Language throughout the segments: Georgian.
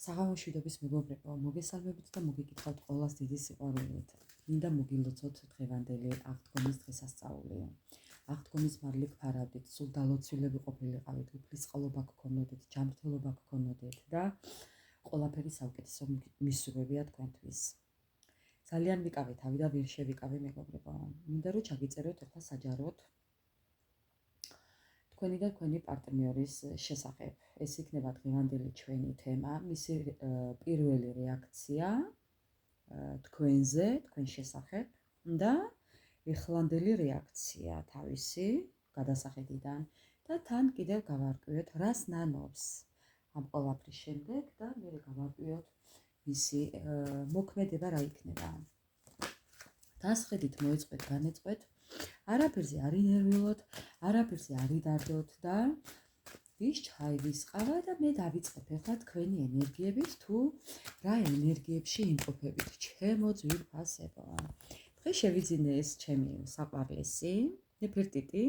საღამოშვიდობის მეგობრებო, მოგესალმებით და მოგეკითხავთ ყველას დიდი სიყვარულით. მინდა მოგილოცოთ დღევანდელი აღდგომის დღესასწაული. აღდგომის მარილი გფარავდით, სულ დალოცვილები ყოფილიყავით, უფლისწყალობა გქონოდეთ, ჯანმრთელობა გქონოდეთ და ყველაფერი საუკეთესო მისურვებია თქვენთვის. ძალიან ვიკავე თავი და ვერ შევიკავე მეგობრებო. მინდა რომ ჩაგიწეროთ ახლა საჯაროდ თქვენი და თქვენი პარტნიორის შესახებ. ეს იქნება დღევანდელი ჩვენი თემა, მისი პირველი რეაქცია თქვენზე, თქვენ შესახებ და ეხლანდელი რეაქცია თავისი გადასახედიდან და თან კიდევ გავარკვიოთ, რას ნანობს ამ ყველაფრის შემდეგ და მე გავარკვიოთ მისი მოქმედება რა იქნება. დასხედით მოეწყეთ, განეწყეთ. არაფერზე არ ინერვიულოთ, არაფერზე არ იდარდოთ და ვის ჩაი ვის ყავა და მე დავიწყებ ახლა თქვენი ენერგიებით თუ რა ენერგიებში იმყოფებით ჩემო ძვირფასებო. დღეს შევიძინე ეს ჩემი საყვარლესი ნეფერტიტი.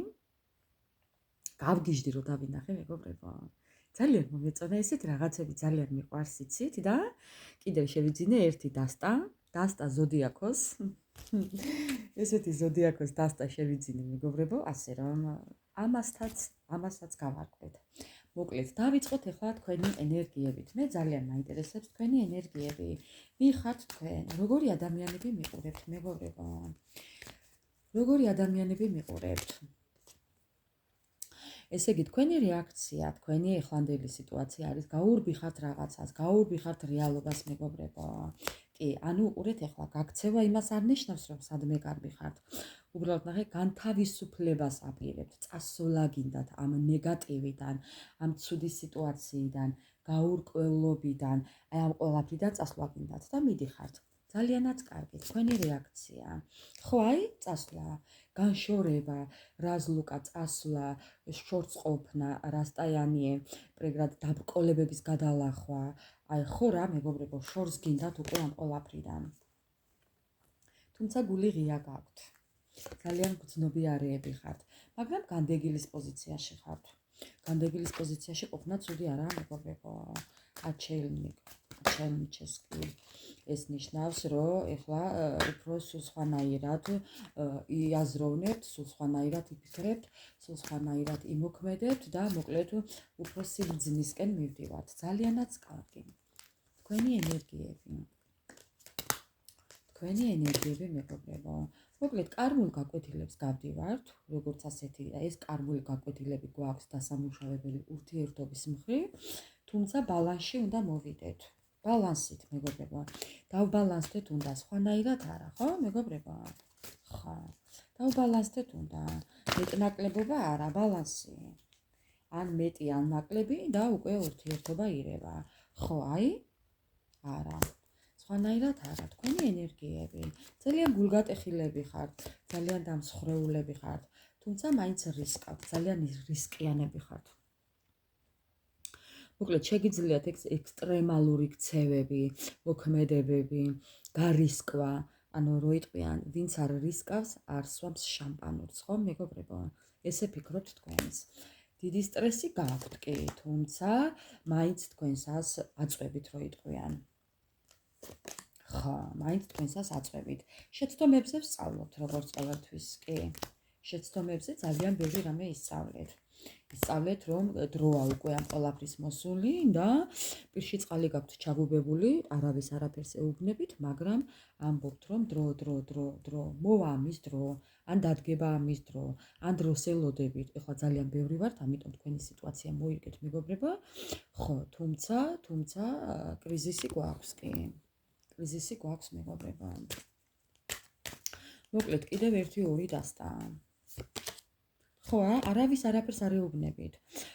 გავგიჟდი რომ დავინახე მეგობრებო. ძალიან მომეწონა ესეთ რაღაცები ძალიან მიყვარს იცით და კიდევ შევიძინე ერთი დასტა ზოდიაქოს. ესეთი ზოდიაქოს დასტა შევიძინე მეგობრებო, ასე რომ ამასაც გავარკვეთ. მოკლედ, დავიწყოთ ახლა თქვენი ენერგიებით. მე ძალიან მაინტერესებს თქვენი ენერგიები. ვინ ხართ თქვენ? როგორი ადამიანები მიყურებთ მეგობრებო? როგორი ადამიანები მიყურებთ? ესე იგი, თქვენი რეაქცია, თქვენი ეხლანდელი სიტუაცია არის გაურბიხართ რაღაცას, გაურბიხართ რეალობას მეგობრებო. კი, ანუ უყურეთ ახლა, გაქცევა იმას არ ნიშნავს, რომ სადმე გარბიხართ. უბრალოდ ნახე, განთავისუფლებას აპირებთ, წასვლა გინდათ ამ ნეგატივიდან, ამ ცუდი სიტუაციიდან, გაურკვევლობიდან, აი ამ ყველაფრიდან წასვლა გინდათ და მიდიხართ. ძალიანაც კარგი, თქვენი რეაქცია. ხო, აი, წასვლა, განშორება, რაზლუკა, წასვლა, შორწყופნა, რასტაიანიე, პრეგრად დაბრკოლებების გადალახვა. აი, ხო რა, მეგობრებო, შორს გინდათ უკვე ამ ყველაფრიდან. თუმცა გული ღია გაქვთ. ძალიან გრძნობიარეები ხართ, მაგრამ განდეგილის პოზიციაში ხართ. განდეგილის პოზიციაში ყოფნა ცუდი არაა მეგობრებო. აჩელნიჩესკი. ეს ნიშნავს, რომ ეხლა უფრო სულ სხვანაირად იაზროვნებთ, სულ სხვანაირად იფიქრებთ, სულ სხვანაირად იმოქმედებთ და მოკლედ უფრო სიბრძნისკენ მივდივართ. ძალიანაც კარგი. თქვენი ენერგიები მეგობრებო. მოკლედ, კარმულ გაკვეთილებს გავდივართ, როგორც ასეთი, ეს კარმული გაკვეთილები გვაქვს დასამუშავებელი ურთიერთობის მხრივ, თუმცა ბალანსში უნდა მოვიდეთ. ბალანსით, მეგობრებო. დავბალანსდეთ უნდა, სხვანაირად არა, ხო, მეგობრებო? ხო. დავბალანსდეთ უნდა. მეტნაკლებობა არა, ბალანსი. ან მეტი, ან ნაკლები და უკვე ურთიერთობა ირევა. ხო, აი? არა. სხვანაირად არა, თქვენი ენერგიები. ძალიან გულგატეხილები ხართ, ძალიან დამსხრეულები ხართ, თუმცა მაინც რისკავთ, ძალიან რისკიანები ხართ. მოკლედ, შეგიძლიათ ექსტრემალური ქცევები, მოქმედებები, გარისკვა, ანუ რო იტყვიან, ვინც არ რისკავს, არ სვამს შამპანურს, ხო, მეგობრებო? ესე ფიქრობთ თქვენს. დიდი სტრესი გაქვთ კი, თუმცა მაინც თქვენსას აწვევით რო იტყვიან. ხო, მაინც თქვენსას აწვევით. შეცდომებზე ვსწავლობთ, როგორც ყოველთვის, კი. შეცდომებზე ძალიან ბევრი რამე ისწავლეთ. ისწავლეთ, რომ დროა უკვე ამ ყველაფრის მოსული და პირში წყალი გაქვთ ჩაგუბებული, არავის არაფერს ეუბნებით, მაგრამ ამბობთ, რომ დრო, მოვა ამის დრო, ან დადგება ამის დრო, ან დროს ელოდებით. ეხლა ძალიან ბევრი ვართ, ამიტომ თქვენი სიტუაცია მოიგეთ, მეგობრებო. ხო, თუმცა კრიზისი გვაქვს, კი. კრიზისი გვაქვს, მეგობრებო. მოკლედ, კიდევ 1-2 დასტა. ხო, არავის არაფერს არ ეუბნებით.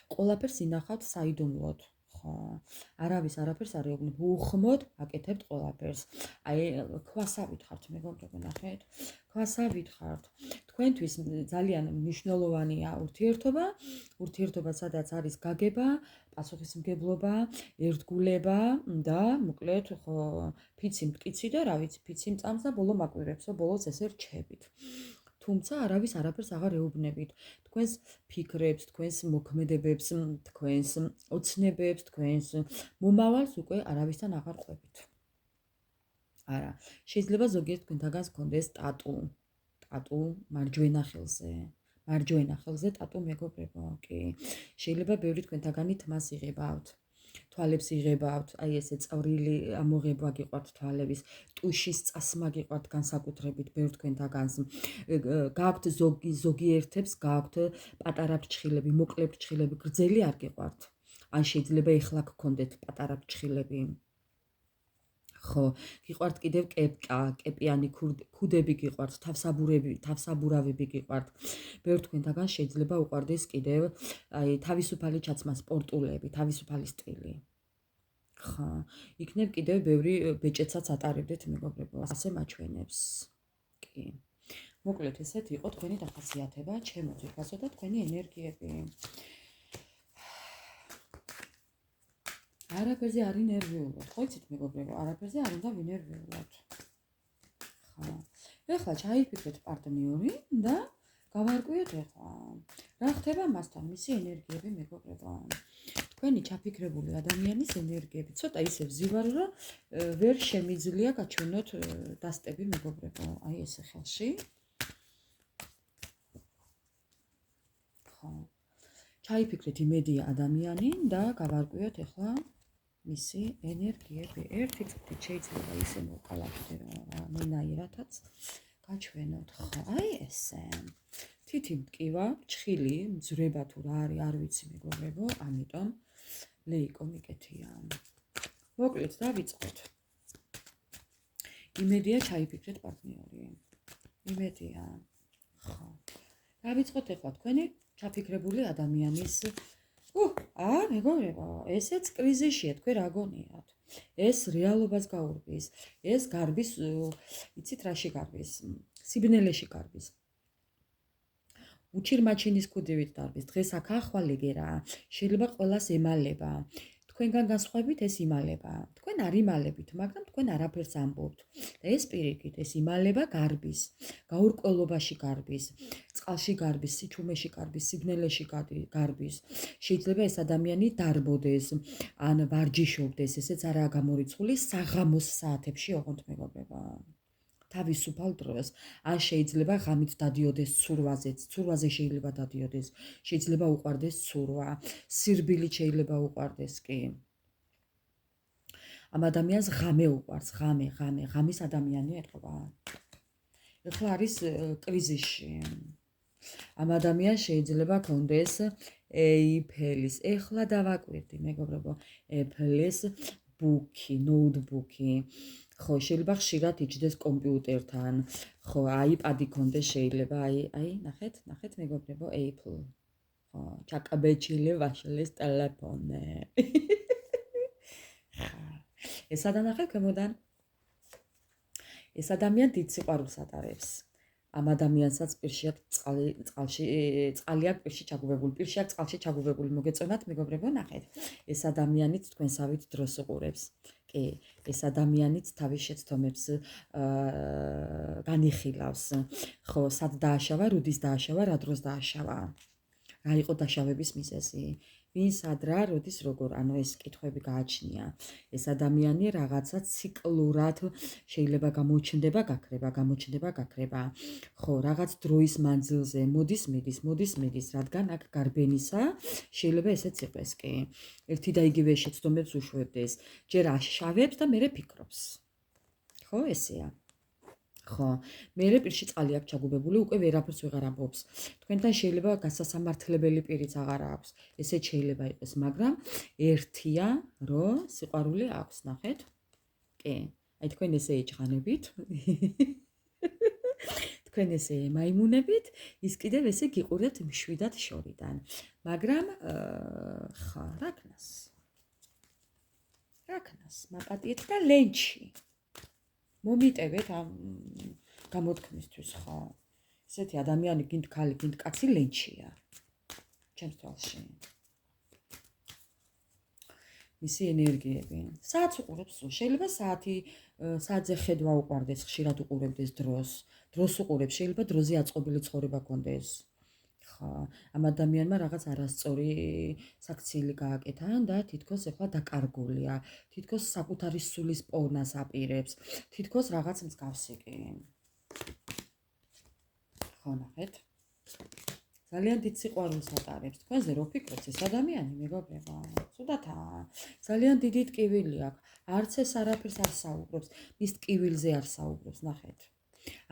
ყველაფერს ინახავთ საიდუმლოდ. ხო, არავის არაფერს არ ეუბნებით. უხმოდ აკეთებთ ყველაფერს. აი, ქვასავით ხართ, მეგობრებო, ნახეთ. ქვასავით ხართ. თქვენთვის ძალიან მნიშვნელოვანია ურთიერთობა, სადაც არის გაგება, პასუხისმგებლობა, ერთგულება და მოკლედ, ხო, ფიცი მტკიცი და რა ვიცი, ფიცი მწამს და ბოლო მაკვირებსო, ბოლოს ესე რჩებით. თუმცა არავის არაფერს აღარ ეუბნებით. თქვენს ფიქრებს, თქვენს მოქმედებებს, თქვენს ოცნებებს, თქვენს მომავალს უკვე არავისთან აღარ ყვებით. არა, შეიძლება ზოგიერთ თქვენთაგანს გქონდეს ტატუ მარჯვენა ხელზე ტატუ მეგობრებო, კი. შეიძლება ბევრი თქვენთაგანი თმას იღებავთ, თვალებს იღებავთ, აი ესე წვრილი ამოღება გიყვართ თვალების, ტუშის წასმა გიყვართ განსაკუთრებით ბევრ თქვენთაგანს. გაქვთ ზოგიერთებს გაქვთ პატარა ფრჩხილები, მოკლე ფრჩხილები, გრძელი არ გიყვართ. ან შეიძლება ეხლა გქონდეთ პატარა ფრჩხილები. ხო, გიყვართ კიდევ კეპიანი ქუდები გიყვართ, თავსაბურავები გიყვართ. ბევრ თქვენთაგან შეიძლება უყვარდეს კიდევ აი თავისუფალი ჩაცმა, სპორტულები, თავისუფალი სტილი. ხო, იქნებ კიდევ ბევრი ბეჭედსაც ატარებდეთ მეგობრებო, ასე მაჩვენებს. კი. მოკლედ ესეთი იყო თქვენი დახასიათება, ჩემო ძვირფასო და თქვენი ენერგიები. არაფერზე არ ინერვიულობთ, ხო იცით მეგობრებო, არაფერზე არ უნდა ვინერვიულოთ. ხო. ეხლა ჩაიფიქრეთ პარტნიორი და გავარკვიოთ ეხლა. რა ხდება მასთან, მისი ენერგიები მეგობრებო. თქვენი ჩაფიქრებული ადამიანის ენერგიები ცოტა ისევ ზივარ, რომ ვერ შემიძლია გაჩვენოთ დასტები მეგობრებო, აი ესე ხელში. ხო. ჩაიფიქრეთ იმედია ადამიანი და გავარკვიოთ ეხლა მისი ენერგიები. ერთი წუთით შეიძლება ისე მოვყალავდე, რომ რამენაირათაც გაჩვენოთ. ხო, აი ესე. თითი მტკივა, ჩხილი, მძვრება თუ რა არის, არ ვიცი მეგობრებო, ამიტომ ლეიკო მიკეთია. მოკლედ დავიწყოთ. იმედია ჩაიფიქრეთ პარტნიორი. იმედია. ხო. დავიწყოთ ეხლა თქვენი ჩაფიქრებული ადამიანის მეგობრებო, ესეც კრიზისშია, თქვენ რა გონიათ? ეს რეალობას გაურბის, ეს გარბის, იცით რაში გარბის? სიბნელეში გარბის. უჩირმაჩინის ქუდივით დარბის. დღეს აქ ახალი გერა, შეიძლება ყველას ემალება. თქვენგან განსხვავებით ეს იმალება. თქვენ არ იმალებით, მაგრამ თქვენ არაფერს ამბობთ. და ეს პირიქით, ეს იმალება გარბის, გაურკვევლობაში გარბის, წყალში გარბის, სიჩუმეში გარბის, სიბნელეში გარბის. შეიძლება ეს ადამიანი დარბოდეს, ან ვარჯიშობდეს, ესეც არაა გამორიცხული, საღამოს საათებში ოღონდ მეგობრებო. თავისუფალ დროს, ან შეიძლება ღამით დადიოდეს ცურვაზე შეიძლება დადიოდეს, შეიძლება უყვარდეს ცურვა, სირბილით შეიძლება უყვარდეს კი. ამ ადამიანს ღამე უყვარს, ღამის ადამიანი ეთქვა. ეხლა არის კრიზისში. ამ ადამიანს შეიძლება ქონდეს ეიფელის, ეხლა დავაკვირდი მეგობრებო, ეიფელის ნოუთბუქი. ხო, შეიძლება ხშირად იჯდეს კომპიუტერთან. ხო, აიპადი ქონდეს შეიძლება, აი, ნახეთ მეგობრებო, Apple. ხო, ჩაკაბეჭილი ვაშლის ტელეფონი. ეს ადანახეთ ქვემოდან. ეს ადამიანი დიდ სიყვარულს ატარებს. ამ ადამიანსაც პირში აქვს წყალი აქვს პირში ჩაგუბებული, მოგეწონათ მეგობრებო, ნახეთ. ეს ადამიანიც თქვენსავით დროს უყურებს. კი, ეს ადამიანიც თავის შეცდომებს განიხილავს. ხო, სად დააშავა, როდის დააშავა, რა დროს დააშავა. რა იყო დაშავების მიზეზი? ვინ სად რა, როდის როგორ, ანუ ეს კითხვები გააჩნია. ეს ადამიანი რაღაცა ციკლურად შეიძლება გამოჩნდება, გაქრება. ხო, რაღაც დროის მანძილზე მოდის, რადგან აქ გარბენისა შეიძლება ესეც იყოს კი. ერთი და იგივე შეცდომებს უშვებდეს. ჯერ აშავებს და მერე ფიქრობს. ხო, ესეა. ხო, მერე პირში წყალი აქვს ჩაგუბებული, უკვე ვერაფერს ვეღარ ამბობს. თქვენთან შეიძლება გასასამართლებელი პირიც აღარ აქვს. ესე შეიძლება იყოს, მაგრამ ერთია, რომ სიყვარული აქვს, ნახეთ? კი. აი თქვენ ესე ეჭღანებით. თქვენ ესე ემაიმუნებით, ის კიდევ ესე გიყურეთ მშვიდად შორიდან. მაგრამ ხა, რა ქნას, მაპატიეთ და ლენჩი. მომიტევეთ ამ გამოთქმისთვის, ხო? ესეთი ადამიანი გინდ ქალი, გინდ კაცი ლენჩია. ჩემს თვალში. მისი ენერგიები. საათს უყურებს სულ. შეიძლება საათზე ხედვა უყარდეს, ხშირად უყურებდეს დროს. დროს უყურებს, შეიძლება დროზე აწყობილი ცხოვრება გქონდეს. ხო, ამ ადამიანმა რაღაც არასწორი საქციელი გააკეთა და თითქოს ეხლა დაკარგულია. თითქოს საკუთარი სულის პოვნას აპირებს. თითქოს რაღაც მსგავსი კი. ხო, ნახეთ. ძალიან დიდ სიყვარულს ატარებს. თქვენზე რო ფიქრობთ, ეს ადამიანი მეგობრებო, ცუდათაა. ძალიან დიდი ტკივილი აქვს. არც ეს არაფერს არ საუბრობს, მის ტკივილზე არ საუბრობს, ნახეთ.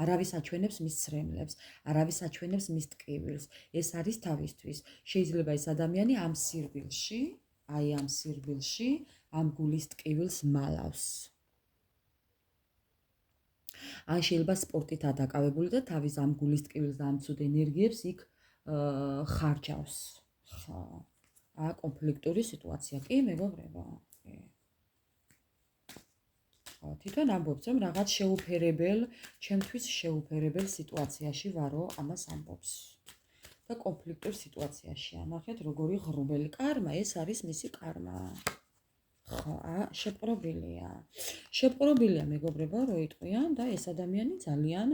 არავის აჩვენებს მის ცრემლებს, არავის აჩვენებს მის ტკივილს. ეს არის თავისთვის. შეიძლება ეს ადამიანი ამ სირბილში, ამ გულის ტკივილს მალავს. ან შეიძლება სპორტითაა დაკავებული და თავის ამ გულის ტკივილს და ამ ცუდ ენერგიებს იქ ხარჯავს. ხო. კონფლიქტური სიტუაცია კი, მეგობრებო. თვითონ ამბობს, რომ რაღაც ჩემთვის შეუფერებელ სიტუაციაში ვარო, ამას ამბობს. და კონფლიქტურ სიტუაციაშია. ნახეთ, როგორი ღრუბელი კარმა, ეს არის მისი კარმა. ხო, შეპყრობილია. შეპყრობილია, მეგობრებო, რო იტყვიან და ეს ადამიანი ძალიან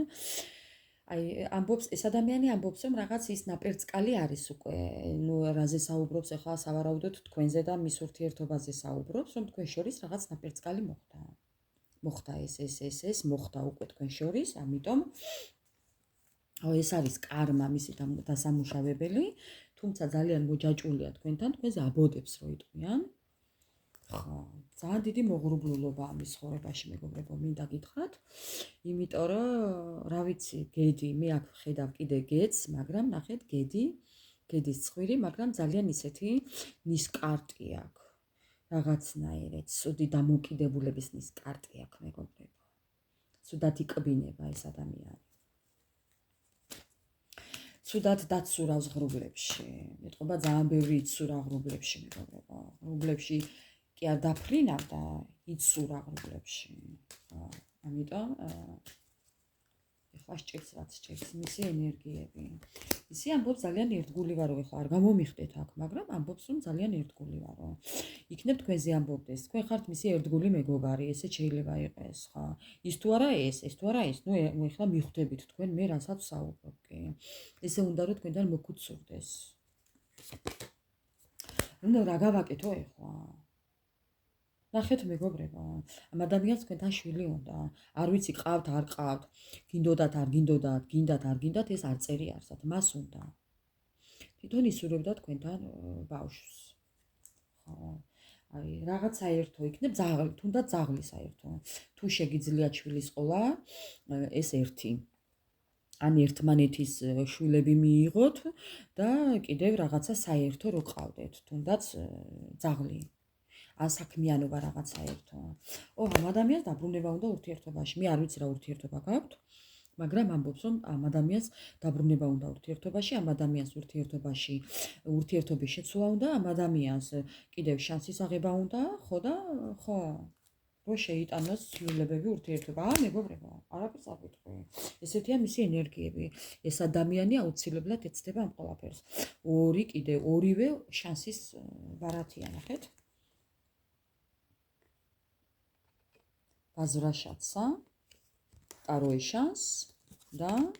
ეს ადამიანი ამბობს, რომ რაღაც ის ნაპერწკალი არის უკვე. ნუ რაზე საუბრობს ახლა სავარაუდოდ თქვენზე და მის ურთიერთობაზე საუბრობს, რომ თქვენ შორის რაღაც ნაპერწკალი მოხდა. მოხდა ეს მოხდა უკვე თქვენ შორის, ამიტომ ეს არის კარმა მისი დასამუშავებელი, თუმცა ძალიან მოჯაჭვულია თქვენთან, თქვენზე აბოდებს რო იტყვიან. ხო, ძალიან დიდი მოღრუბლულობა ამის ცხოვრებაში, მეგობრებო, მინდა გითხრათ, იმიტომ რომ რა ვიცი, გედი, მე აქ ხედავ კიდე გედს, მაგრამ ნახეთ, გედის ცხვირი, მაგრამ ძალიან ისეთი ნისკარტი აქვს. რაღაცნაირად, ცუდი დამოკიდებულების ნისკარტი აქვს, მეგობრებო. ცუდად იკბინება ეს ადამიანი. ცუდად დაცურავს ღრუბლებში. მეტყობა ძალიან ბევრი იცურა ღრუბლებში, მეგობრებო. ღრუბლებში კი არ დაფრინავ და იცურა ღრუბლებში. ამიტომ ეხლა სჭირს რაც სჭირს მისი ენერგიები. ისი ამბობს ძალიან ერთგული ვარო, ეხლა არ გამომიხდეთ აქ, მაგრამ ამბობს რომ ძალიან ერთგული ვარო. იქნებ თქვენზე ამბობდეს, თქვენ ხართ მისი ერთგული მეგობარი, ესე შეიძლება იყოს, ხო? ის თუ არა ეს, ნუ ეხლა მიხვდებით თქვენ მე რასაც საუბრობ, კი? ესე უნდა რომ თქვენთან მოგუცურდეს. ნუ რა გავაკეთო ეხლა? ნახეთ მეგობრებო, ამ ადამიანს თქვენთან შვილი უნდა. არ ვიცი, ყავთ, არ ყავთ, გინდოდათ, არ გინდოდათ, გინდათ, არ გინდათ, ეს არ წერიარსად, მას უნდა. თვითონ ისურვებდა თქვენთან ბავშვს. ხო. რაღაც საერთო იქნებ, თუნდაც ძაღლი საერთო. თუ შეგიძლიათ შვილის ყოლა, ეს ერთი. ან ერთმანეთის შვილები მიიღოთ და კიდევ რაღაცა საერთო რო ყავდეთ, თუნდაც ძაღლი. ან საქმიანობა რაღაც საერთო. ამ ადამიანს დაბრუნება უნდა ურთიერთობაში. მე არ ვიცი რა ურთიერთობა გაქვთ, მაგრამ ამბობს რომ ამ ადამიანს დაბრუნება უნდა ურთიერთობაში, ამ ადამიანს ურთიერთობის შეცვლა უნდა, ამ ადამიანს კიდევ შანსის აღება უნდა, ხო და ხო, რომ შეიტანოს ცვლილებები ურთიერთობა. მეგობრებო, არაფერს არ ვიტყვი. ესეთია მისი ენერგიები. ეს ადამიანი აუცილებლად ეცდება ამ ყველაფერს. ორივე შანსის ბარათია, ნახეთ. Возвращаться, второй шанс და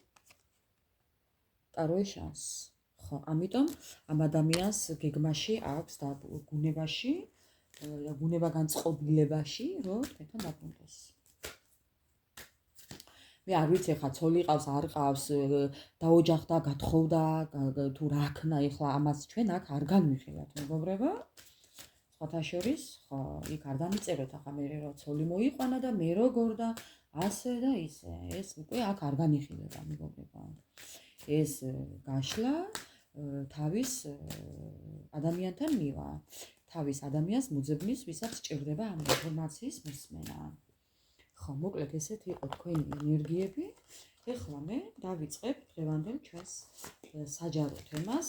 второй шанс. ხო, ამიტომ ამ ადამიანს გეგმაში აქვს და გუნებაგან წყობილებაში, რომ თქვენთან დაბრუნდეს. მე არ ვიცი, ხა ცოლი ყავს, არ ყავს, დაოჯახდა, გათხოვდა, თუ რა ქნა, ეხლა ამას ჩვენ აქ არ განვიხილავთ, მეგობრებო. სხვათა შორის, ხო, იქ არ დამიწეროთ ახლა მე რომ ცოლი მოიყვანა და მე როგორ და ასე და ისე. ეს უკვე აქ არ განიხილება, მეგობრებო. ეს გაშლა თავის ადამიანთან მივა. თავის ადამიანს მოძებნის, ვისაც სჭირდება ამ ინფორმაციის მოსმენა. ხო, მოკლედ ესეთი იყო თქვენი ენერგიები. ეხლა მე დავიწყებ დღევანდელ ჩვენს საჯარო თემას.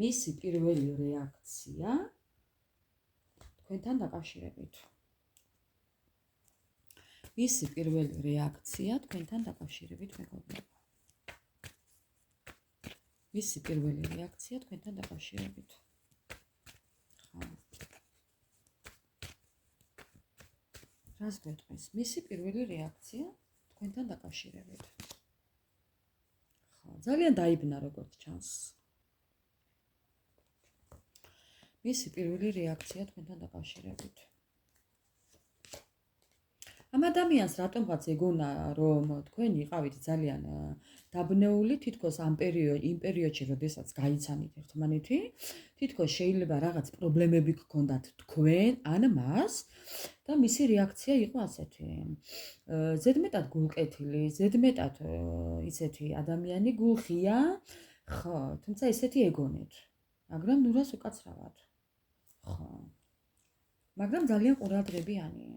მისი პირველი რეაქცია თქვენთან დაკავშირებით. მისი პირველი რეაქცია თქვენთან დაკავშირებით, მეგობრებო. მისი პირველი რეაქცია თქვენთან დაკავშირებით. რას გვეტყვის? მისი პირველი რეაქცია თქვენთან დაკავშირებით. ხო, ძალიან დაიბნა როგორც ჩანს. მისი პირველი რეაქცია თქვენთან დაკავშირებით. ამ ადამიანს რატომღაც ეგონა, რომ თქვენ იყავით ძალიან დაბნეული, თითქოს იმ პერიოდში, როდესაც გაიცანით ერთმანეთი, თითქოს შეიძლება რაღაც პრობლემები გქონდათ თქვენ ან მას და მისი რეაქცია იყო ასეთი. ზედმეტად გულკეთილი, ზედმეტად ისეთი ადამიანი გულხია, ხო, თუმცა ესეთი ეგონეთ. მაგრამ ნურას უკაცრავად. ხო. მაგრამ ძალიან ყურადღებიანი.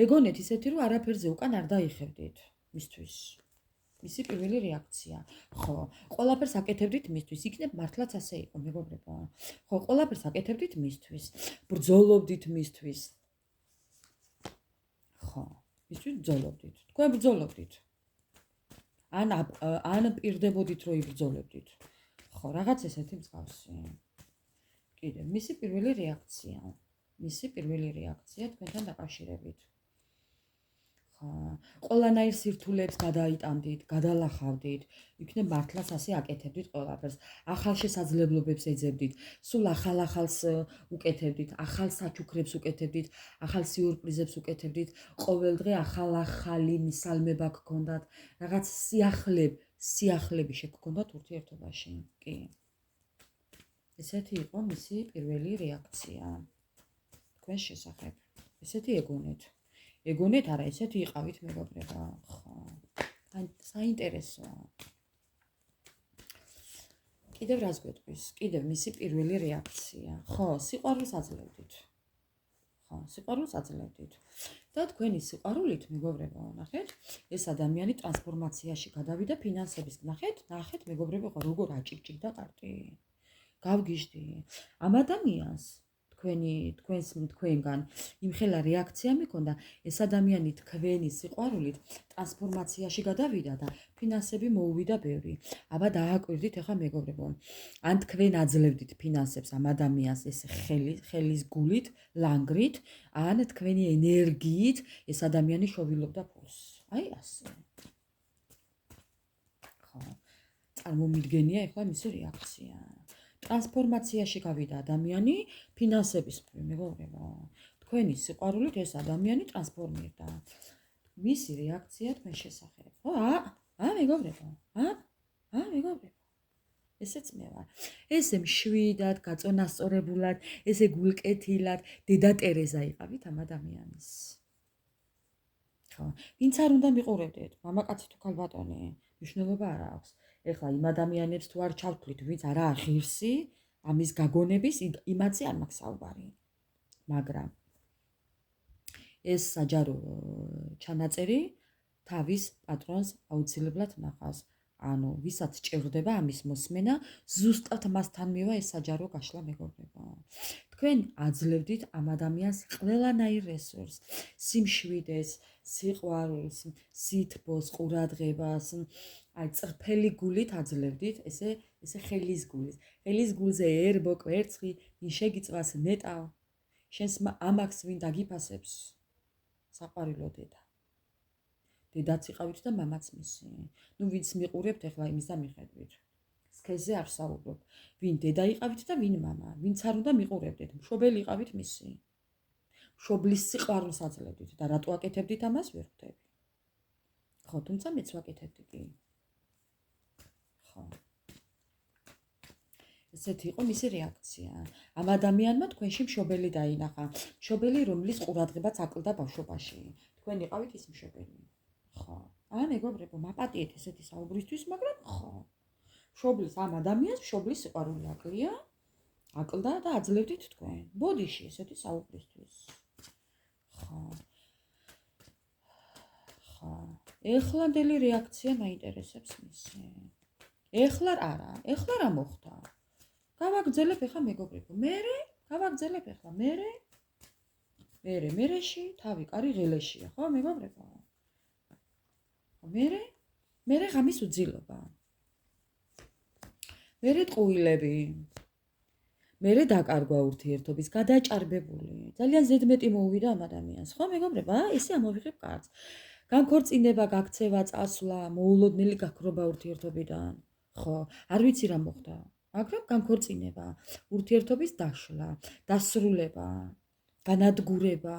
ეგონეთ ისეთი, რომ არაფერზე უკან არ დაიხევდით მისთვის. მისი პირველი რეაქცია. ხო, ყველაფერს აკეთებდით მისთვის. იქნებ მართლაც ასე იყო, მეგობრებო. ხო, ყველაფერს აკეთებდით მისთვის. ბრძოლობდით მისთვის. ხო, მისთვის ბრძოლობდით. თქვენ ბრძოლობდით. ან პირდებოდით, რომ იბრძოლებდით. ხო, რაღაც ესეთი მსგავსი. კიდევ, მისი პირველი რეაქცია. მისი პირველი რეაქცია თქვენთან დაკავშირებით. ყველანაირ სირთულეებს გადაიტანდით, გადალახავდით, იქნებ მართლაც ასე აკეთებდით ყველაფერს. ახალ შესაძლებლობებს ეძებდით, სულ ახალ-ახალს უკეთებდით, ახალ საჩუქრებს უკეთებდით, ახალ სიურპრიზებს უკეთებდით, ყოველდღე ახალ-ახალი მისალმება გქონდათ, რაღაც სიახლები შეგქონდათ ურთიერთობაში. კი. ესეთი იყო მისი პირველი რეაქცია თქვენს შესახებ. ესეთი ეგონეთ. ეგონეთ, არა, ესეთი იყავით, მეგობრებო. ხო. საინტერესოა. კიდევ რას გვეტყვის? კიდევ მისი პირველი რეაქცია. ხო, სიყვარულს აძლევდით. ხო, სიყვარულს აძლევდით. და თქვენი სიყვარულით, მეგობრებო, ნახეთ, ეს ადამიანი ტრანსფორმაციაში გადავიდა ფინანსების. ნახეთ, მეგობრებო, როგორ აჭიკჭიკდა კარტი. გავგიჟდი. ამ ადამიანს თქვენგან იმხელა რეაქცია მიქონდა, ეს ადამიანი თქვენი სიყვარულით ტრანსფორმაციაში გადავიდა და ფინანსები მოუვიდა ბევრი. აბა დააკვირდით ახლა მეგობრებო. ან თქვენ აძლევდით ფინანსებს ამ ადამიანს ეს ხელის გულით, ლანგრით, ან თქვენი ენერგიით ეს ადამიანი შოვილობდა ფულს. აი ასე. ხო. წარმომიდგენია ახლა მისი რეაქცია. ტრანსფორმაციაში გავიდა ადამიანი ფინანსების მხრივ, მეგობრებო. თქვენი სიყვარულით ეს ადამიანი ტრანსფორმირდა. მისი რეაქცია თქვენ შესახებ. ხო, მეგობრებო. მეგობრებო. ესეც მე ვარ. ესე მშვიდად, გაწონასწორებულად, ესე გულკეთილად, დედა ტერეზა იყავით ამ ადამიანის. ხო, ვინც არ უნდა მიყურებდეთ, მამაკაცი თუ ქალბატონი, მნიშვნელობა არ აქვს. ეხლა იმ ადამიანებს თუ არ ჩავთვლით, ვინც არაა ღირსი, ამის გაგონების იმაზე არ მაქვს საუბარი. მაგრამ ეს საჯარო ჩანაწერი თავის პატრონს აუცილებლად ნახავს. ანუ ვისაც ჭირდება ამის მოსმენა, ზუსტად მასთან მივა ეს საჯარო გაშლა, მეგობრებო. თქვენ აძლევდით ამ ადამიანს ყველანაირ რესურსს, სიმშვიდეს, სიყვარულს, სითბოს, ყურადღებას, აი წრფელი გულით აძლევდით, ესე ხელის გულით. ხელის გულზე ერბო, კვერცხი, ვინ შეგიწვას ნეტავ, შენს ამაკს ვინ დაგიფასებს, საყვარელო დედა. დედაც იყავით და მამაც მისი. ნუ ვინც მიყურებთ ახლა იმისა მიხედვით. სქესზე არ საუბრობ. ვინ დედა იყავით და ვინ მამა. ვინც არ უნდა მიყურებდეთ, მშობელი იყავით მისი. მშობლის სიყვარულს აძლევდით და რატო აკეთებდით ამას ვერ ხვდები. ხო, თუმცა მეც ვაკეთებდი კი. ხო. ესეთი იყო მისი რეაქცია. ამ ადამიანმა თქვენში მშობელი დაინახა. მშობელი, რომლის ყურადღებაც აკლდა ბავშვობაში. თქვენ იყავით ის მშობელი. ხო. მეგობრებო, მაპატიეთ ესეთი საუბრისთვის, მაგრამ ხო. მშობლის ამ ადამიანს მშობლის სიყვარული აკლდა და აძლევდით თქვენ. ბოდიში ესეთი საუბრისთვის. ხო. ხო. ეხლანდელი რეაქცია მაინტერესებს მისი. ეხლა რა მოხდა? გავაგრძელებ ახლა მეგობრებო. გავაგრძელებ ახლა მერეში თავი კარი ღელეშია, ხო მეგობრებო? მერე ღამის უძილობა. მერე ტყუილები. მერე დაკარგვა ურთიერთობის, გადაჭარბებული. ძალიან ზედმეტი მოუვიდა ამ ადამიანს. ხო, მეგობრებო, ესე ამოვიღებ კარტს. განქორწინება, გაქცევა, წასვლა, მოულოდნელი გაქრობა ურთიერთობიდან. ხო, არ ვიცი რა მოხდა. მაგრამ განქორწინება, ურთიერთობის დაშლა, დასრულება, განადგურება.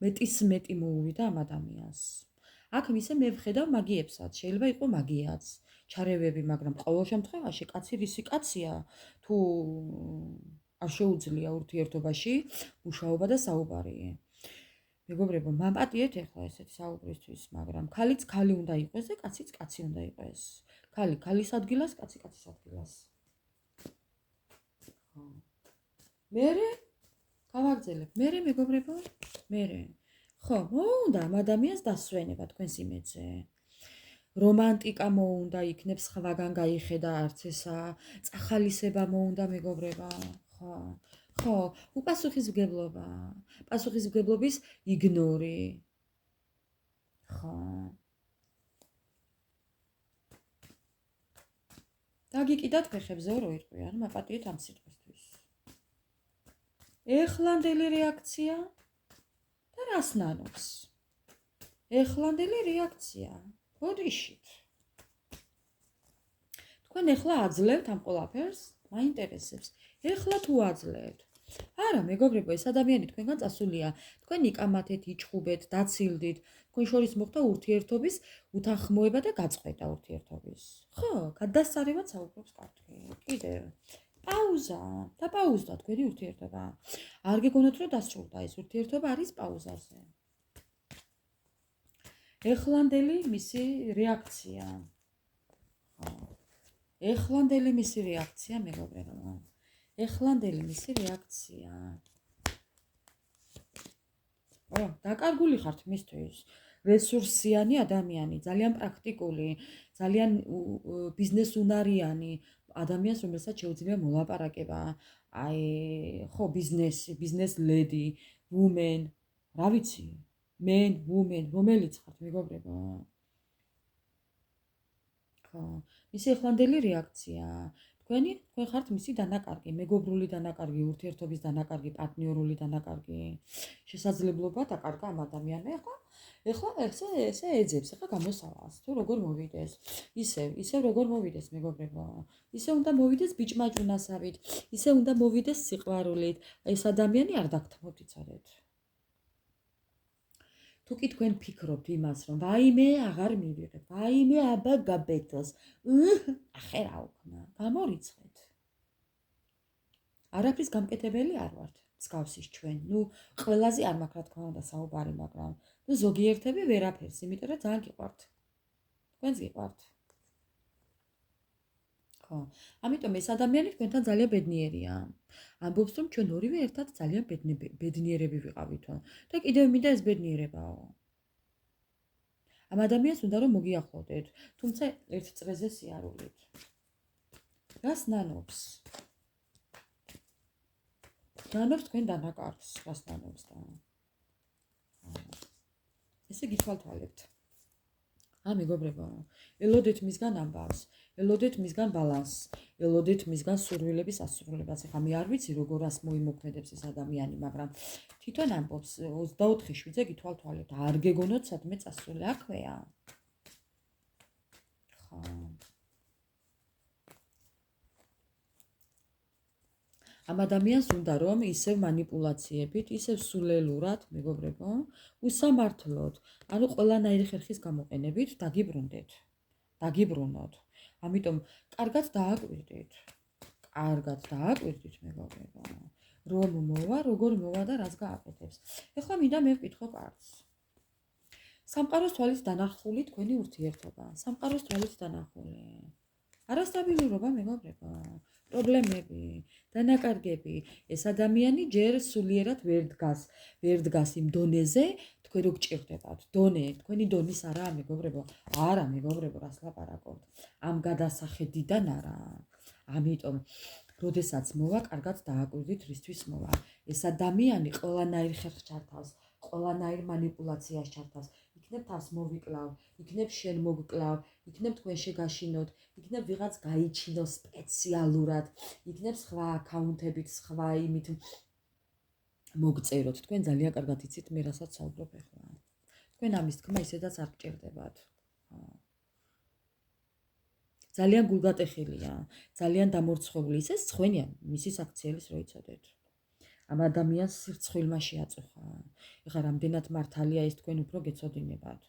მეტი მოუვიდა ამ ადამიანს. აქ მისე მე ვხედავ მაგიებსაც, შეიძლება იყოს მაგიაც, ჩარევები, მაგრამ ყოველ შემთხვევაში კაცი რისი კაცია, თუ არ შეუძლია ურთიერთობაში მუშაობა და საუბარი. მეგობრებო, მაპატიეთ ახლა ესეთი საუბრისთვის, მაგრამ ქალიც ქალი უნდა იყოს და კაციც კაცი უნდა იყოს. ქალი ქალის ადგილას, კაცი კაცის ადგილას. მერე გავაგრძელებ. მერე მეგობრებო, მერე. ხო, მოუნდა ამ ადამიანს დასვენება თქვენს იმედზე. რომანტიკა მოუნდა იქნებ სხვაგან გაიხედა არც ესა, წახალისება მოუნდა მეგობრება. ხო, უპასუხისმგებლობა, პასუხისმგებლობის იგნორი. ხო. დაგიკიდათ ფეხებზე რო იტყვიან, მაპატიეთ ამ სიტყვისთვის. ეხლანდელი რეაქცია და რას ნანობს? ეხლანდელი რეაქცია, ბოდიშით. თქვენ ეხლა აძლევთ ამ ყველაფერს, მაინტერესებს. ეხლა თუ აძლევთ. არა, მეგობრებო, ეს ადამიანი თქვენგან წასულია. თქვენ იკამათეთ, იჭხუბეთ, დაცილდით. თქვენ შორის მოხდა ურთიერთობის უთანხმოება და გაწყვეტა ურთიერთობის. ხო, გადასარევად საუბრობს კარტი. კიდევ პაუზა, დაპაუზდა თქვენი ურთიერთობა. არ გეგონოთ, რომ დასრულდა ეს ურთიერთობა არის პაუზაზე. ეხლანდელი მისი რეაქცია. ეხლანდელი მისი რეაქცია, მეგობრებო. ეხლანდელი მისი რეაქცია. დაკარგული ხართ მისთვის. რესურსიანი ადამიანი, ძალიან პრაქტიკული, ძალიან ბიზნესუნარიანი ადამიანს, რომელსაც შეუძლია მოლაპარაკება. აი, ხო, ბიზნესი, ბიზნეს ლედი, ვუმენ, რა ვიცი, მენ, ვუმენ, რომელიც ხართ, მეგობრებო. ხო, მისი ეხლანდელი რეაქცია. თქვენ ხართ მისი დანაკარგი, მეგობრული დანაკარგი, ურთიერთობის დანაკარგი, პარტნიორული დანაკარგი. შესაძლებლობა დაკარგა ამ ადამიანმა. ეხლა ესე ეძებს, ეხლა გამოსავალს, თუ როგორ მოვიდეს. ისევ როგორ მოვიდეს, მეგობრებო. ისე უნდა მოვიდეს ბიჭმაჭუნასავით, ისე უნდა მოვიდეს სიყვარულით. ეს ადამიანი არ დაგთმობთ, იცოდეთ. თუ კი თქვენ ფიქრობთ იმას, რომ ვაიმე აღარ მივიღებ, ვაიმე აბა გაბეთოს, ახე რა უკნა, გამორიცხეთ. არაფრის გამკეთებელი არ ვართ, მსგავსის ჩვენ. ყველაზე არ მაქვს რა თქმა უნდა საუბარი, მაგრამ ზოგიერთები ვერაფერს, იმიტომ რომ ძალიან გიყვართ. თქვენს გიყვართ. ხო, ამიტომ ეს ადამიანი თქვენთან ძალიან ბედნიერია. ამბობს, რომ ჩვენ ორივე ერთად ძალიან ბედნიერები ვიყავითო და კიდევ მინდა ეს ბედნიერებაო. ამ ადამიანს უნდა რომ მოგიახლოვდეთ, თუმცა ერთ წრეზე სიარულით. რას ნანობს? ნანობს თქვენ დანაკარგს, რას ნანობს და ესე გითვალთვალებთ. მეგობრებო, ელოდეთ მისგან ამბავს, ელოდეთ მისგან ბალანსს, ელოდეთ მისგან სურვილების ასრულებას. ეხლა მე არ ვიცი როგორას მოიმოქმედებს ეს ადამიანი, მაგრამ თვითონ ამბობს 24/7-ზე გითვალთვალებთ, არ გეგონოთ სადმე წასული, აქვეა. ხო. ამ ადამიანს უნდა რომ ისევ მანიპულაციებით, ისევ სულელურად, მეგობრებო, უსამართლოდ, ანუ ყველანაირი ხერხის გამოყენებით დაგიბრუნოთ. ამიტომ კარგად დააკვირდით. მეგობრებო. რომ მოვა, როგორ მოვა და რას გააკეთებს. ეხლა მინდა მე ვკითხო კარტს. სამყაროს თვალის დანახული თქვენი ურთიერთობა. სამყაროს თვალის დანახული. არასტაბილურობა, მეგობრებო. პრობლემები, დანაკარგები. ეს ადამიანი ჯერ სულიერად ვერ დგას იმ დონეზე, თქვენ რო გჭირდებათ. თქვენი დონის არაა, მეგობრებო. არა, მეგობრებო, რას ლაპარაკობთ. ამ გადასახედიდან არა. ამიტომ, როდესაც მოვა, კარგად დააკვირდით, რისთვის მოვა. ეს ადამიანი ყველანაირ ხერხს ჩართავს, ყველანაირ მანიპულაციას ჩართავს. იქნებ თავს მოვიკლავ, იქნებ შენ მოგკლავ, იქნებ თქვენ შეგაშინოთ, იქნებ ვიღაც გაიჩინოს სპეციალურად, იქნებ სხვა აკაუნტებით, სხვა იმით მოგწეროთ. თქვენ ძალიან კარგად იცით მე რასაც საუბრობ ახლა. თქვენ ამის თქმა ისედაც არ გჭირდებათ. ძალიან გულგატეხილია, ძალიან დამორცხებული. ეს სხვენია მისი საქციელის რო იცოდეთ. ამ ადამიანს სირცხვილმა შეაწუხა. ეხლა რამდენად მართალია ეს თქვენ უფრო გეცოდინებათ.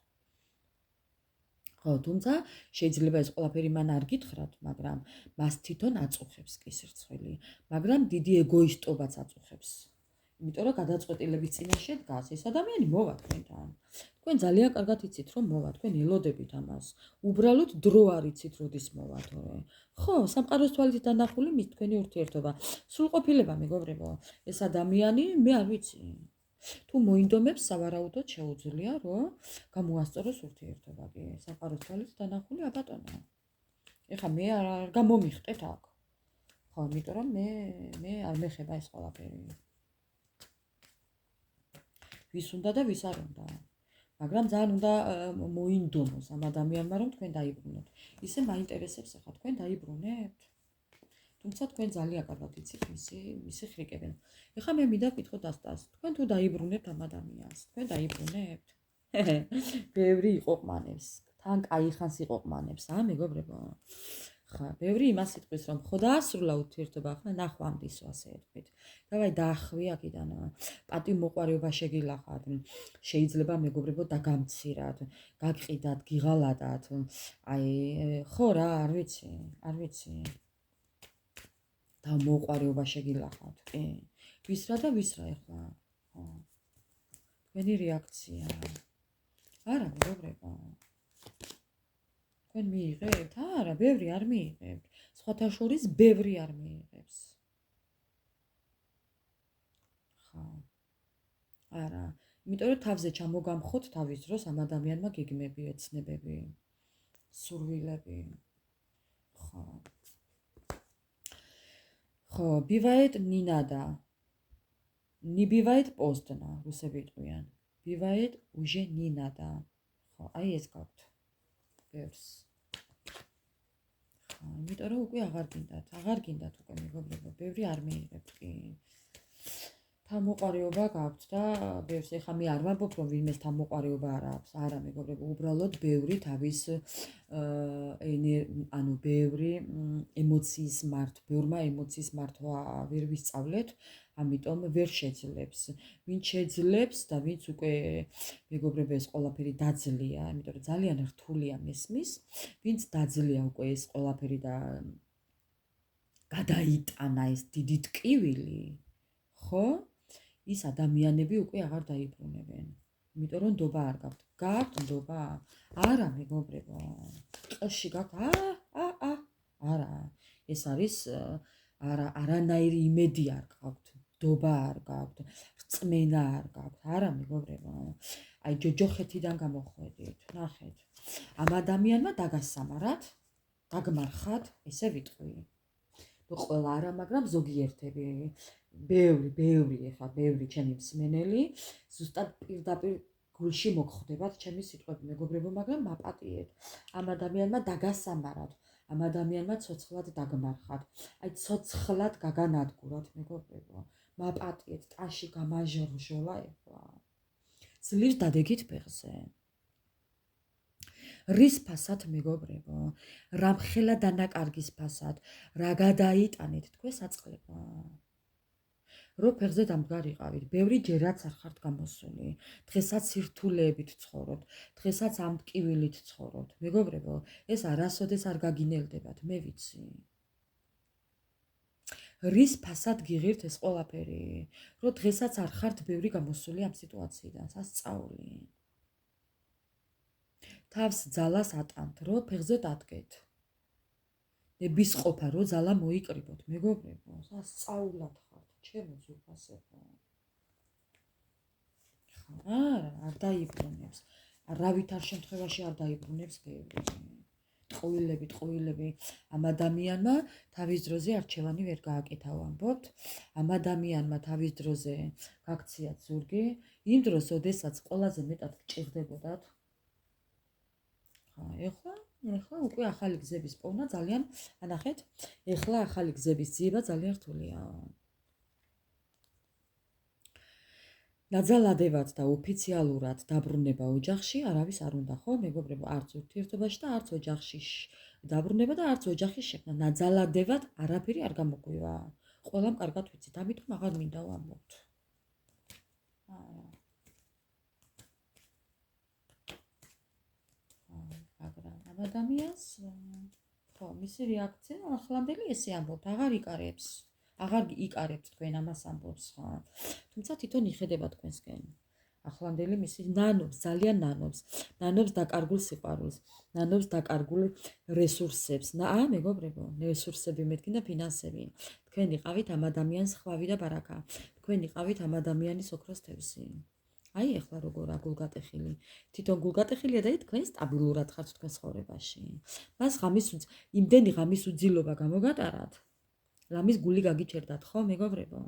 ხო, თუმცა შეიძლება ეს ყველაფერი მან არ გითხრათ, მაგრამ მას თვითონ აწუხებს კი სირცხვილი, მაგრამ დიდი ეგოისტობაც აწუხებს. იმიტომ რომ გადაწყვეტილების წინაშე დგას ეს ადამიანი მოვა თქვენთან. თქვენ ძალიან კარგად იცით რომ მოვა, თქვენ ელოდებით ამას. უბრალოდ დრო არ იცით როდის მოვა თორე. ხო, სამყაროს თვალით დანახული მის თქვენი ურთიერთობა. სრულყოფილება მეგობრებო, ეს ადამიანი მე არ ვიცი. თუ მოინდომებს სავარაუდოდ შეუძლია რომ გამოასწოროს ურთიერთობა კი სამყაროს თვალით დანახული აბატონო. ეხლა მე არ გამომიხტეთ აქ. ხო, იმიტომ რომ მე არ მეხება ეს ყველაფერი. ვის უნდა და ვის არ უნდა. მაგრამ ძალიან უნდა მოინდომოს ამ ადამიანმა რომ თქვენ დაიბრუნოთ. ისე მაინტერესებს ახლა თქვენ დაიბრუნებთ? თუმცა თქვენ ძალიან კარგად იცით მისი ხრიკებენ. ეხლა მე მინდა ვკითხოთ ასტას. თქვენ თუ დაიბრუნებთ ამ ადამიანს, თქვენ დაიბრუნებთ? ბევრი იყოყმანებს. თან კაი ხანს იყოყმანებს, მეგობრებო. ხა, ბევრი იმას იტყვის რომ ხო დაასრულა ურთიერთობა, ხა ნახვამდის ასე თქვით. დავაი დაახვი აქედან. პატივმოყვარეობა შეგილახათ. შეიძლება მეგობრებო დაგამცირათ, გაგყიდათ, გიღალადათ. აი, ხო რა, არ ვიცი. და მოყვარეობა შეგილახათ, კი. ვის რა და ვის რა ეხლა? ხო. თქვენი რეაქცია. არა, მეგობრებო. თქვენ მიიღებთ? არა, ბევრი არ მიიღებთ. სხვათა შორის ბევრი არ მიიღებს. ხო. არა, იმიტომ რომ თავზე ჩამოგამხოთ თავის დროს ამ ადამიანმა გეგმები, ეცნებები, სურვილები. ხო. ხო, бывает не надо. Не бывает поздно, русები იტყვიან. Бывает уже не надо. ხო, აი ეს გაქვთ. ბევრს. ხო, იმიტომ რომ უკვე აღარ გინდათ უკვე მეგობრებო, ბევრი არ მიიღებთ კი. თამოყარეობა გაქვთ და ბევრს ეხლა მე არ ვამბობ რომ ვინმეს თამოყარეობა არ აქვს. არა მეგობრებო, უბრალოდ ბევრი თავის ბევრი ემოციის ბევრმა ემოციის მართვა ვერ ვისწავლეთ, ამიტომ ვერ შეძლებს. ვინც შეძლებს და ვინც უკვე მეგობრებო ეს ყველაფერი დაძლია, იმიტომ რომ ძალიან რთულია მესმის, ვინც დაძლია უკვე ეს ყველაფერი და გადაიტანა ეს დიდი ტკივილი, ხო? ის ადამიანები უკვე აღარ დაიბრუნებენ. იმიტომ რომ ნდობა არ გაქვთ. გაქვთ ნდობა? არა, მეგობრებო. ყელში გაქვთ? არა. ეს არის არანაირი იმედი არ გაქვთ. ნდობა არ გაქვთ. რწმენა არ გაქვთ. არა, მეგობრებო. აი ჯოჯოხეთიდან გამოხვედით. ნახეთ. ამ ადამიანმა დაგასამარათ, დაგმარხათ, ესე ვიტყვი. ნუ ყველა არა, მაგრამ ზოგიერთები. ბევრი ჩემი მსმენელი ზუსტად პირდაპირ გულში მოგხვდებათ ჩემი სიტყვები მეგობრებო, მაგრამ მაპატიეთ. ამ ადამიანმა დაგასამარათ, ამ ადამიანმა ცოცხლად დაგმარხათ. აი ცოცხლად გაგანადგურათ მეგობრებო. მაპატიეთ, ტანში გამაჟრჟოლა ეხლა. ძლივს დადეგით ფეხზე. რის ფასად მეგობრებო, რამხელა დანაკარგის ფასად, რა გადაიტანეთ თქვენ საწყლება. რო ფეხზე დამდგარიყავით, ბევრი ჯერაც არ ხართ გამოსული. დღესაც სირთულეებით ცხოვრობთ, დღესაც ამ ტკივილით ცხოვრობთ. მეგობრებო, ეს არასოდეს არ გაგინელდებათ, მე ვიცი. რის ფასად გიღირთ ეს ყველაფერი, რო დღესაც არ ხართ ბევრი გამოსული ამ სიტუაციიდან, სასწაული. თავს ძალას ატანთ, რო ფეხზე დადგეთ. ნებისყოფა, რო ძალა მოიკრიბოთ, მეგობრებო, სასწაულად ხართ, ჩემო ზურფასებო. არა, არ დაიბრუნებს. არავითარ შემთხვევაში არ დაიბრუნებს ბევრი. ტყუილები, ამ ადამიანმა თავის დროზე არჩევანი ვერ გააკეთა ვამბობთ. ამ ადამიანმა თავის დროზე გაქციათ ზურგი, იმ დროს, ოდესაც ყველაზე მეტად გჭირდებოდათ, ეხლა უკვე ახალი გზების პოვნა ძალიან, ანახეთ, ეხლა ახალი გზების ძიება ძალიან რთულია. ნაძალადებად და ოფიციალურად დაბრუნება ოჯახში არავის არ უნდა, ხო, მეგობრებო, არც ურთიერთობაში და არც ოჯახში დაბრუნება და არც ოჯახის შექმნა. ნაძალადებად არაფერი არ გამოგვივა. ყველამ კარგად ვიცით, ამიტომ აღარ მინდა ვამბობთ. მაგრამ ამ ადამიანს ხო, მისი რეაქცია ახლანდელი ესე ამბობთ, აღარ იკარებთ თქვენ ამას ამბობს, ხო. თუმცა თვითონ იხედება თქვენსკენ. ახლანდელი მისი ნანობს, ძალიან ნანობს დაკარგულ სიყვარულს, ნანობს დაკარგულ რესურსებს. მეგობრებო, რესურსები მეთქი და ფინანსები. თქვენ იყავით ამ ადამიანის ხვავი და ბარაკა. თქვენ იყავით ამ ადამიანის ოქროს თევზი. აი ეხლა როგორ გულგატეხილი. თვითონ გულგატეხილია და თქვენ სტაბილურად ხართ თქვენ ცხოვრებაში. მას იმდენი ღამის უძილობა გამოგატარათ. რამის გული გაგიჩერდათ, ხო, მეგობრებო?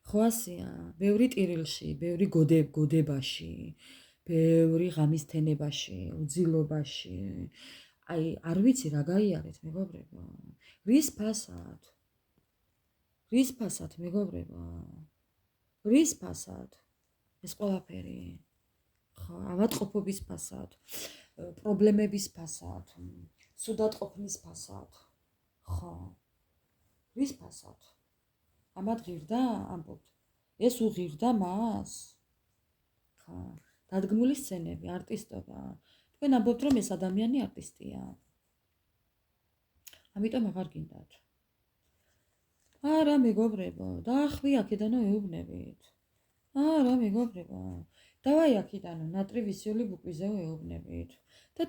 ხო ასეა, ბევრი ტირილში, ბევრი გოდებაში, ბევრი ღამის თენებაში, უძილობაში. აი, არ ვიცი რა გაიარეთ, მეგობრებო. რის ფასად, მეგობრებო? რის ფასად? ეს ყველაფერი. ხო, ავადმყოფობის ფასად, პრობლემების ფასად, სუდატყოფნის ფასად. ხო. რის ფასად? ამად ღირდა, ამბობთ. ეს უღირდა მას? ხო. დადგმული სცენები, არტისტობა. თქვენ ამბობთ, რომ ეს ადამიანი არტისტია. ამიტომ აღარ გინდათ. არა, მეგობრებო, დაახვი აქედანო ეუბნებით. არა, მეგობრებო, დავაი აქედანო ნატრივისიოლი ბუკვიზეო ეუბნებით და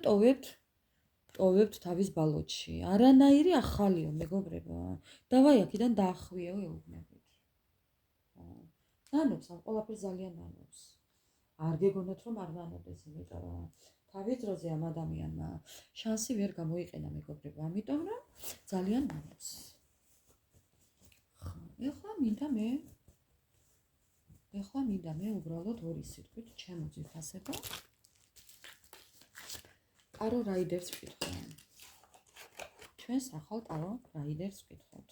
ტოვებთ თავის ბალოჩში. არანაირი ახალიო, მეგობრებო. დავაი აქედან დაახვიეო ეუბნებით. ნანობს, ამ ყველაფერს ძალიან ნანობს. არ გეგონოთ, რომ არ ნანოდეს, იმიტომ რომ თავის დროზე ამ ადამიანმა შანსი ვერ გამოიყენა, მეგობრებო, ამიტომ რომ ძალიან ნანობს. ეხლა მინდა მე უბრალოდ ორი სიტყვით ჩემო ძვირფასებო ტარო რაიდერს ვკითხო. ჩვენს ახალ ტარო რაიდერს ვკითხოთ.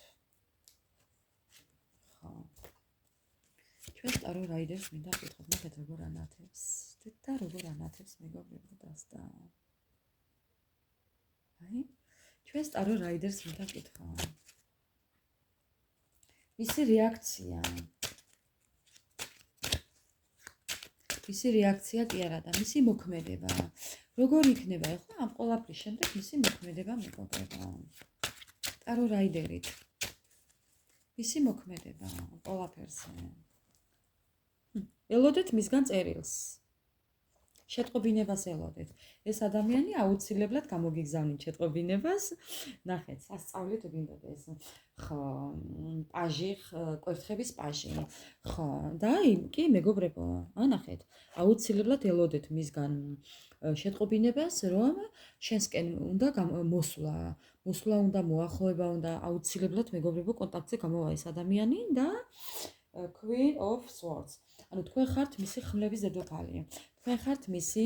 ხო. ჩვენს ტარო რაიდერს მინდა ვკითხოთ, ნახეთ როგორ ანათებს. და როგორ ანათებს, მეგობრებო, დასდა. აი, ჩვენს ტარო რაიდერს მინდა ვკითხო. მისი რეაქცია კი არა და მისი მოქმედება. როგორ იქნება ახლა ამ ყველაფრის შემდეგ მისი მოქმედება, მეგობრებო? ტარო რაიდერით. მისი მოქმედება ყველაფერზე. ელოდეთ მისგან წერილს. შეტყობინებას ელოდეთ. ეს ადამიანი აუცილებლად გამოგიგზავნით შეტყობინებას. ნახეთ, სასწავლით გინდოდეს. ხო, პაჟი, კვერთხების პაჟი. ხო, და კი, მეგობრებო, ანახეთ, აუცილებლად ელოდეთ მისგან შეტყობინებას, რომ შენსკენ უნდა მოსვლა უნდა, მოახლოება უნდა, აუცილებლად, მეგობრებო, კონტაქტზე გამოვა ეს ადამიანი და Queen of Swords. ანუ თქვენ ხართ მისი ხმლების დედოფალი. თქვენ ხართ მისი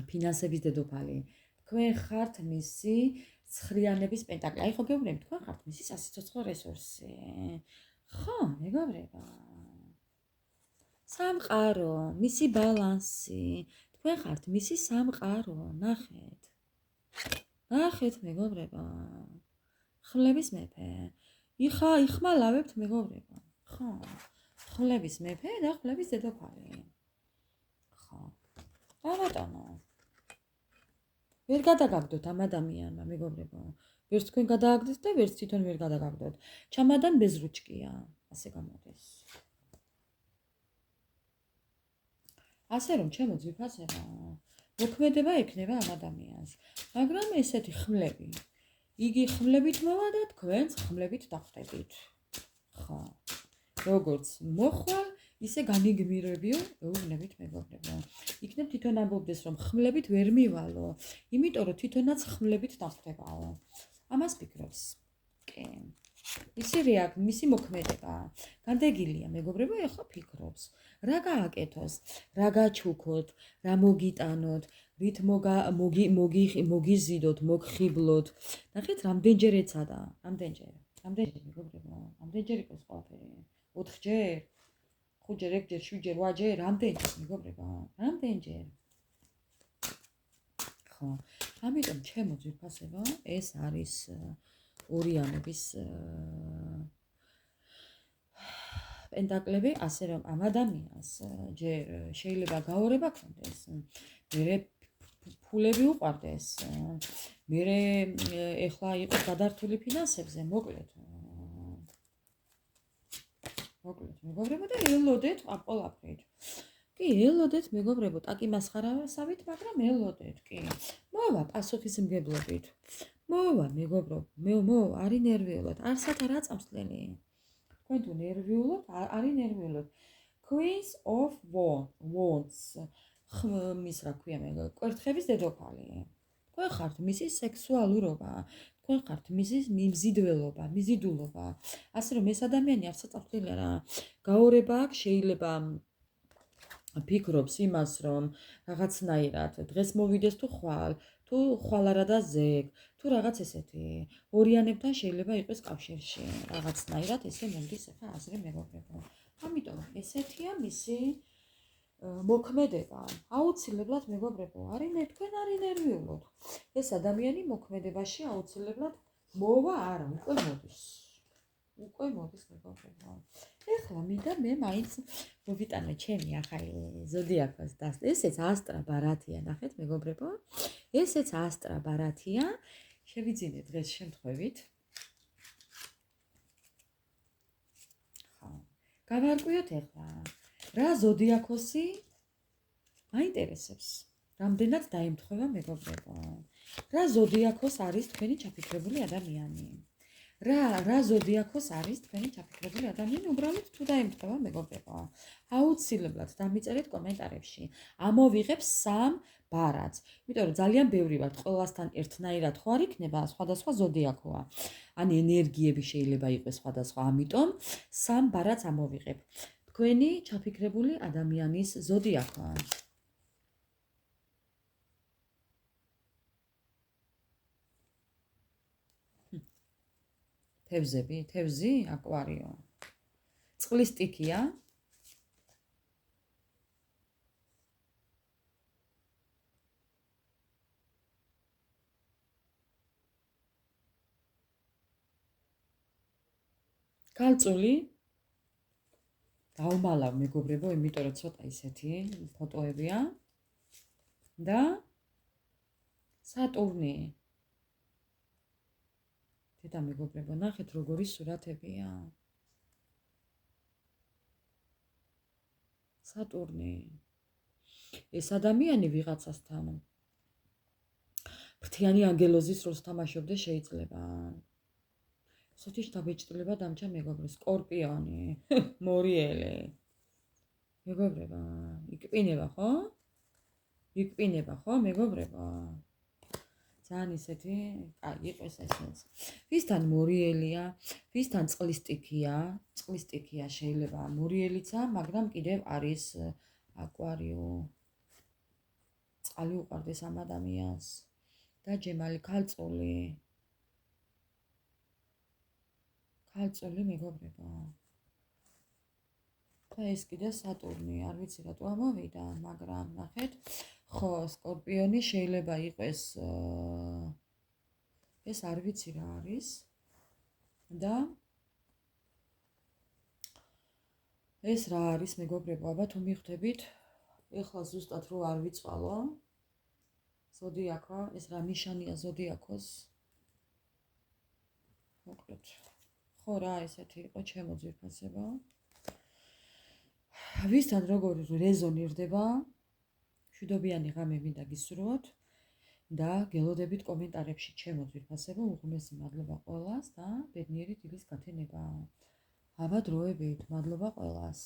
ფინანსების დედოფალი. თქვენ ხართ მისი ცხრიანების პენტაკლი. აი ხო გეუბნები, თქვენ ხართ მისი სასიცოცხლო რესურსი. ხო, მეგობრებო. სამყარო, მისი ბალანსი. თქვენ ხართ მისი სამყარო, ნახეთ. ნახეთ, მეგობრებო. ხმლების მეფე. იხმალავებთ, მეგობრებო. ხო. ხმლების მეფე და ხმლების დედოფალი. ხო. რატომო? ვერ გადაგაგდოთ ამ ადამიანმა, მეგობრებო. ვერც თქვენ გადააგდეთ და ვერც თვითონ ვერ გადაგაგდოთ. ჩამადან ბეზრუჩკია, ასე გამოდის. ასე რომ ჩემო ძვირფასებო, მოქმედება ექნება ამ ადამიანს. მაგრამ ესეთი ხმლები. იგი ხმლებით მოვა და თქვენც ხმლებით დახვდებით. ხო. როგორც მოხვალ, ისე განიგმირებიო, ეუბნებით, მეგობრებო. იქნებ თვითონ ამბობდეს, რომ ხმლებით ვერ მივალო, იმიტომ რომ თვითონაც ხმლებით დახვდებაო. ამას ფიქრობს. კი. მისი მოქმედება განდეგილია, მეგობრებო, ეხლა ფიქრობს, რა გააკეთოს, რა გაჩუქოთ, რა მოგიტანოთ, რით მოგიზიდოთ, მოგხიბლოთ. ნახეთ, რამდენჯერ ეცადა, რამდენჯერ, მეგობრებო, რამდენჯერ იყოს ყველაფერი? 4ჯერ, 5ჯერ, 6ჯერ, 7ჯერ, 8ჯერ, რამდენჯერ, მეგობრებო, რამდენჯერ? ხო, ამიტომ ჩემო ძვირფასებო, ეს არის ორიანების პენტაკლები, ასე რომ ამ ადამიანს ჯერ შეიძლება გაორება ქონდეს, მერე ფულები უყვარდეს, მერე ეხლა იყოს გადართული ფინანსებზე, მოკლედ, მეგობრებო და ელოდეთ ამ ყველაფრით. კი, ელოდეთ მეგობრებო, ტაკი მასხარავსავით, მაგრამ ელოდეთ, კი. მოვა პასუხისმგებლობით. მოვა მეგობრებო, მოვა, არი ნერვიულად, არსად რა წამსვლელი. თქვენ თუ ნერვიულობთ, არი ნერვიულობთ. Queen of Wands. ხმის რა ქვია მე, კვერთხების დედოფალი. თქვენ ხართ მისი სექსუალურობა, თქვენ ხართ მისი მიმზიდველობა, მიზიდულობა. ასე რომ ეს ადამიანი არსად წამსვლელი არა. გაორება აქვს, შეიძლება ფიქრობს იმას, რომ რაღაცნაირად დღეს მოვიდეს თუ ხვალ არა და ზეგ, თუ რაღაც ესეთი. ორიანებთან შეიძლება იყოს კავშირში, რაღაცნაირად ესე მომდის ახლა აზრი მეგობრებო. ამიტომ ესეთია მისი მოქმედება. აუცილებლად მეგობრებო, თქვენ არი ნერვიულობთ. ეს ადამიანი მოქმედებაში აუცილებლად მოვა არა, უკვე მოდის მეგობრებო. ეხლა მინდა მე მაინც მოვიტანო ჩემი ახალი ზოდიაქოს და ესეც ასტრა ბარათია, ნახეთ მეგობრებო. ესეც ასტრა ბარათია. შევიძინე დღეს შემთხვევით. ხო. გავარკვიოთ ეხლა. რა ზოდიაქოსი მაინტერესებს? რამდენად დაემთხვევა მეგობრებო? რა ზოდიაქოს არის თქვენი ჩაფიქრებული ადამიანი? რა ზოდიაქოს არის თქვენი ჩაფიქრებული ადამიანი? უბრალოდ თუ დაემთხვევა მეგობრებო, აუცილებლად დამიწერეთ კომენტარებში. ამოვიღებ 3 ბარათს. იმიტომ რომ ძალიან ბევრი ვართ, ყველასთან ერთნაირად ხო არ იქნება, სხვადასხვა ზოდიაქოა. ან ენერგიები შეიძლება იყოს სხვადასხვა, ამიტომ 3 ბარათს ამოვიღებ. თქვენი ჩაფიქრებული ადამიანის ზოდიაქოა. თევზი, აკვარიო. წყლის ტიქია. კალწული. დავმალავ მეგობრებო, იმიტომ რომ ცოტა ისეთი ფოტოებია. და სატურნი. და მეგობრებო, ნახეთ როგორი სურათებია. სატურნი. ეს ადამიანი ვიღაცასთან ფრთიანი ანგელოზის როლს თამაშობდეს შეიძლება. სოთი შთაბეჭდილება დამჭა მეგობრებო, სკორპიონი, მორიელი. მეგობრებო, იკპინება ხო, მეგობრებო? ძალიან ისეთი, იყოს ესეც. ვისთან მორიელია, ვისთან წყლის ტიქია შეიძლება მორიელიცა, მაგრამ კიდევ არის აკვარიო. წყალი უყვარდეს ამ ადამიანს. და ჯემალი ქალწული. ქალწული მეგობრებო. და ეს კიდე სატურნი, არ ვიცი რატო ამოვიდა, მაგრამ ნახეთ, ხო, სკორპიონი შეიძლება იყოს ეს არ ვიცი რა არის. და ეს რა არის მეგობრებო, აბა თუ მიხვდებით, ეხლა ზუსტად რო არ ვიცვალო. ზოდიაქო, ეს რა ნიშანია ზოდიაქოს? მოკლედ. ხო რა, ესეთი იყო ჩემო ძვირფასებო. ვისთან როგორ რეზონირდება? მშვიდობიანი ღამე მინდა გისურვოთ და გელოდებით კომენტარებში ჩემო ძვირფასებო, უღრმესი მადლობა ყველას და ბედნიერი დილის გათენება. აბა დროებით, მადლობა ყველას.